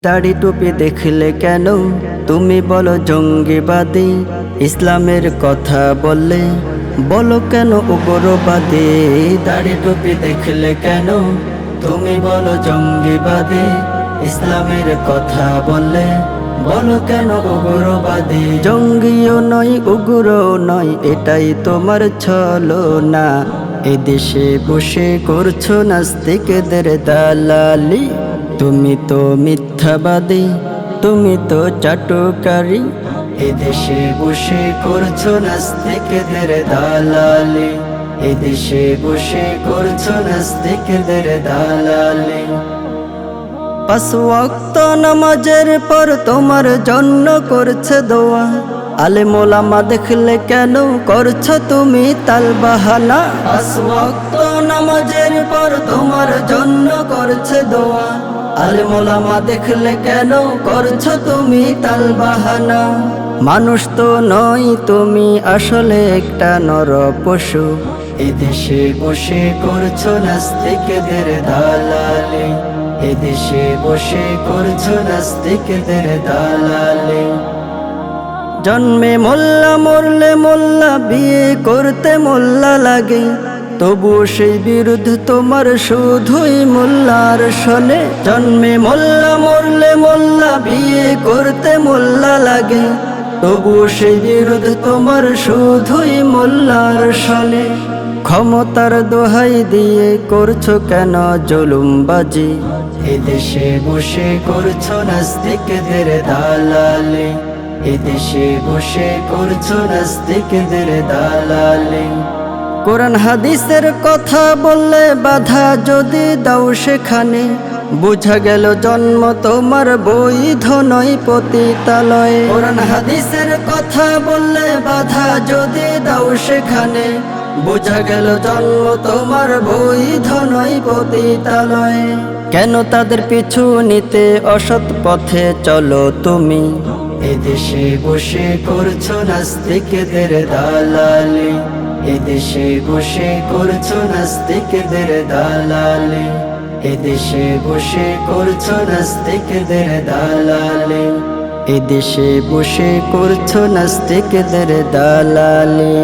দাড়ি টুপি দেখলে কেন তুমি বলো জঙ্গিবাদী? ইসলামের কথা বললে বলো কেন উগ্রবাদী? দাড়ি টুপি দেখলে কেন তুমি বলো জঙ্গিবাদী? ইসলামের কথা বললে বলো কেন উগ্রবাদী? জঙ্গিও নয় উগ্রও নয়, এটাই তোমার ছলনা। এদেশে বসে করছো নাস্তিকদের দালালি। তুমি তো মিথ্যাবাদী, তুমি তো চাটুকারী। এদেশে বসে করছো নাস্তিকদের দালালি। এদেশে বসে করছো নাস্তিকদের দালালি। 5 ওয়াক্ত নামাজের পর তোমার জন্য করছে দোয়া। আলেম ওলামা দেখলে কেন করছো তুমি তালবাহানা? 5 ওয়াক্ত নামাজের পর তোমার জন্য করছে দোয়া। আলেম ওলামা দেখলে কেন করছো তুমি তালবাহানা? মানুষ তো নয় তুমি, আসলে একটা নর পশু। এদেশে বসে করছো নাস্তিকদের দালালি। এদেশে বসে করছো নাস্তিকদের দালালি। জন্মে মোল্লা মরলে মোল্লা, বিয়ে করতে মোল্লা লাগে, তবুও সেই বিরুদ্ধ তোমার শুধুই মোল্লার শোনে। জন্মে মোল্লা মরলে মোল্লা, বিয়ে করতে মোল্লা লাগে, তবুও সেই বিরুদ্ধ তোমার শুধুই মোল্লার শোনে। ক্ষমতার দোহাই দিয়ে করছো কেন জুলুমবাজি? এদেশে বসে করছো নাস্তিকদের দালালি। এদেশে বসে করছো নাস্তিকদের দালালি। কোরআন হাদিসের কথা বললে বাধা যদি দাও সেখানে, বুঝা গেল জন্ম তোমার বৈধ নয় পতিতালয়। কোরআন হাদিসের কথা বললে বাধা যদি দাও সেখানে, বুঝা গেল জন্ম তোমার বৈধ নয় পতিতালয়। কেন তাদের পিছু নিতে অসৎ পথে চলো তুমি? এদেশে বসে করছো নাস্তিকদের দালালি। এদেশে বসে করছো নাস্তিকদের দালালি। এদেশে বসে করছো নাস্তিকদের দালালি। এদেশে বসে করছো নাস্তিকদের দালালি।